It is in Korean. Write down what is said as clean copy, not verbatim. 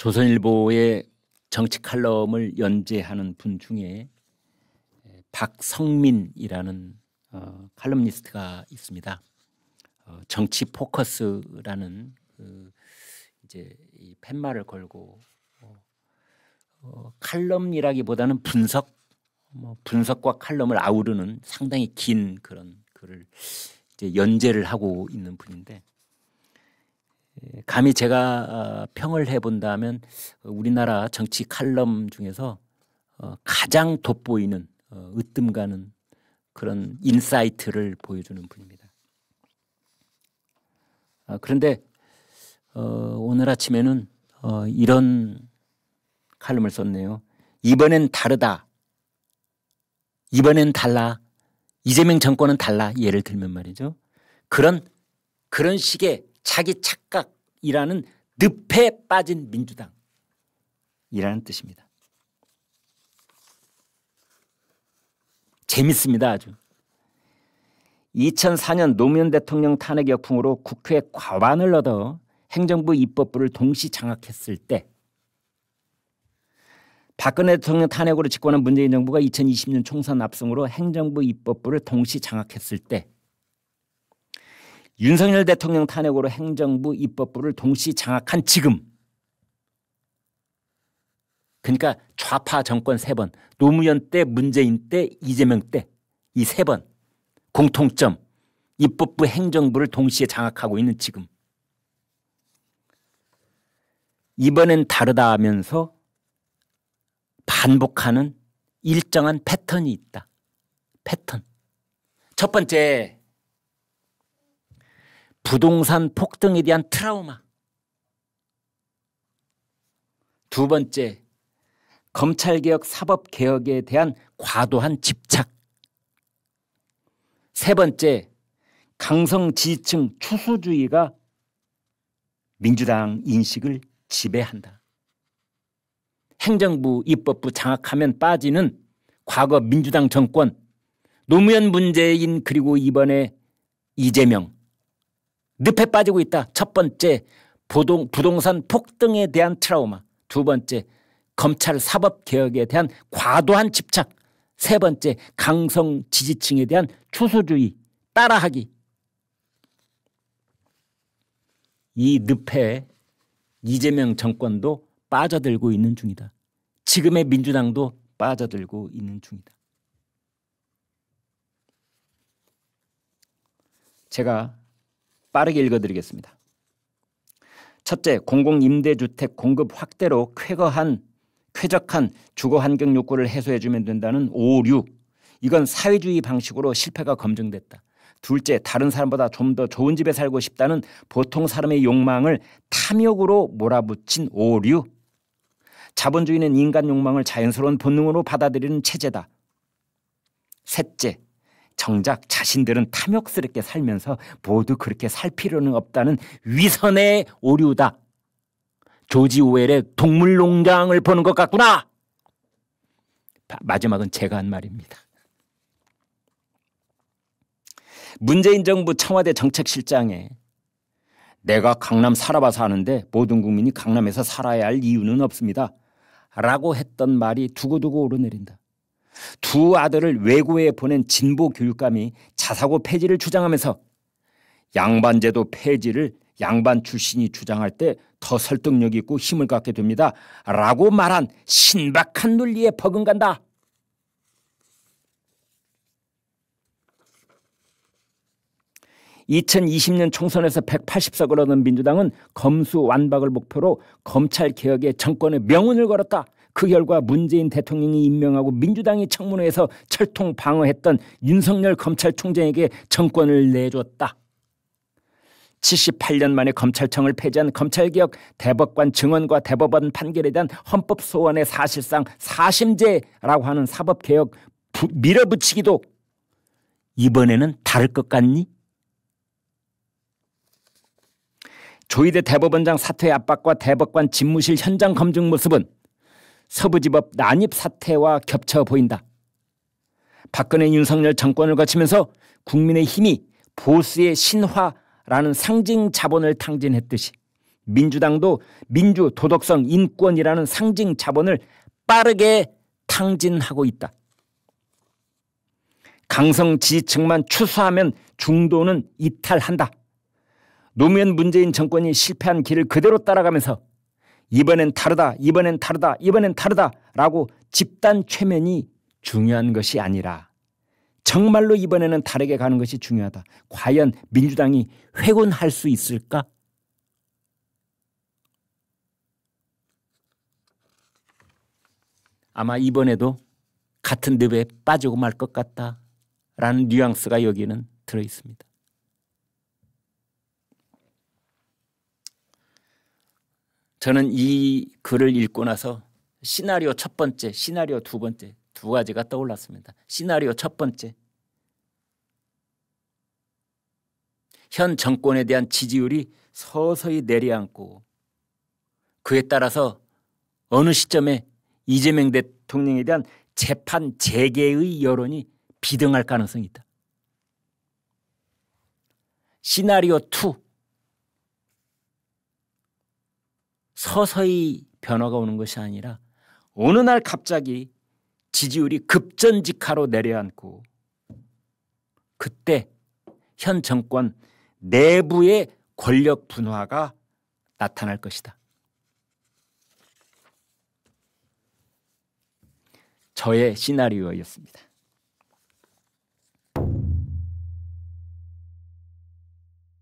조선일보의 정치 칼럼을 연재하는 분 중에 박성민이라는 칼럼니스트가 있습니다. 정치 포커스라는 이제 이 팻말을 걸고 칼럼이라기보다는 분석과 칼럼을 아우르는 상당히 긴 그런 글을 이제 연재를 하고 있는 분인데, 감히 제가 평을 해본다면 우리나라 정치 칼럼 중에서 가장 돋보이는 으뜸 가는 그런 인사이트를 보여주는 분입니다. 그런데 오늘 아침에는 이런 칼럼을 썼네요. 이번엔 다르다. 이번엔 달라. 이재명 정권은 달라. 예를 들면 말이죠. 그런 식의 자기 착각이라는 늪에 빠진 민주당이라는 뜻입니다. 재밌습니다. 아주. 2004년 노무현 대통령 탄핵 역풍으로 국회 과반을 얻어 행정부 입법부를 동시 장악했을 때, 박근혜 대통령 탄핵으로 집권한 문재인 정부가 2020년 총선 압승으로 행정부 입법부를 동시 장악했을 때, 윤석열 대통령 탄핵으로 행정부 입법부를 동시 장악한 지금, 그러니까 좌파 정권 3번, 노무현 때, 문재인 때, 이재명 때, 이 3번 공통점, 입법부 행정부를 동시에 장악하고 있는 지금, 이번엔 다르다 하면서 반복하는 일정한 패턴이 있다. 패턴. 첫 번째, 부동산 폭등에 대한 트라우마. 두 번째, 검찰개혁, 사법개혁에 대한 과도한 집착. 세 번째, 강성 지지층 추수주의가 민주당 인식을 지배한다. 행정부, 입법부 장악하면 빠지는 과거 민주당 정권, 노무현, 문재인, 그리고 이번에 이재명, 늪에 빠지고 있다. 첫 번째, 부동산 폭등에 대한 트라우마. 두 번째, 검찰 사법개혁에 대한 과도한 집착. 세 번째, 강성 지지층에 대한 추수주의, 따라하기. 이 늪에 이재명 정권도 빠져들고 있는 중이다. 지금의 민주당도 빠져들고 있는 중이다. 제가 빠르게 읽어드리겠습니다. 첫째, 공공임대주택 공급 확대로 쾌적한 주거환경 욕구를 해소해주면 된다는 5.6. 이건 사회주의 방식으로 실패가 검증됐다. 둘째, 다른 사람보다 좀 더 좋은 집에 살고 싶다는 보통 사람의 욕망을 탐욕으로 몰아붙인 5.6. 자본주의는 인간 욕망을 자연스러운 본능으로 받아들이는 체제다. 셋째, 정작 자신들은 탐욕스럽게 살면서 모두 그렇게 살 필요는 없다는 위선의 오류다. 조지 오웰의 동물농장을 보는 것 같구나. 마지막은 제가 한 말입니다. 문재인 정부 청와대 정책실장에 내가 강남 살아봐서 아는데 모든 국민이 강남에서 살아야 할 이유는 없습니다. 라고 했던 말이 두고두고 오르내린다. 두 아들을 외고에 보낸 진보 교육감이 자사고 폐지를 주장하면서 양반제도 폐지를 양반 출신이 주장할 때 더 설득력 있고 힘을 갖게 됩니다. 라고 말한 신박한 논리에 버금간다. (2020년) 총선에서 180석을 얻은 민주당은 검수완박을 목표로 검찰개혁에 정권의 명운을 걸었다. 그 결과 문재인 대통령이 임명하고 민주당이 청문회에서 철통 방어했던 윤석열 검찰총장에게 정권을 내줬다. 78년 만에 검찰청을 폐지한 검찰개혁, 대법관 증언과 대법원 판결에 대한 헌법소원의 사실상 사심제라고 하는 사법개혁 밀어붙이기도 이번에는 다를 것 같니? 조희대 대법원장 사퇴 압박과 대법관 집무실 현장 검증 모습은 서부지법 난입 사태와 겹쳐 보인다. 박근혜 윤석열 정권을 거치면서 국민의힘이 보수의 신화라는 상징 자본을 탕진했듯이 민주당도 민주, 도덕성, 인권이라는 상징 자본을 빠르게 탕진하고 있다. 강성 지지층만 추수하면 중도는 이탈한다. 노무현 문재인 정권이 실패한 길을 그대로 따라가면서 이번엔 다르다, 이번엔 다르다, 이번엔 다르다라고 집단 최면이 중요한 것이 아니라 정말로 이번에는 다르게 가는 것이 중요하다. 과연 민주당이 회군할 수 있을까? 아마 이번에도 같은 늪에 빠지고 말 것 같다라는 뉘앙스가 여기는 들어있습니다. 저는 이 글을 읽고 나서 시나리오 첫 번째, 시나리오 두 번째 두 가지가 떠올랐습니다. 시나리오 첫 번째, 현 정권에 대한 지지율이 서서히 내려앉고 그에 따라서 어느 시점에 이재명 대통령에 대한 재판 재개의 여론이 비등할 가능성이 있다. 시나리오 2, 서서히 변화가 오는 것이 아니라 어느 날 갑자기 지지율이 급전직하로 내려앉고 그때 현 정권 내부의 권력 분화가 나타날 것이다. 저의 시나리오였습니다.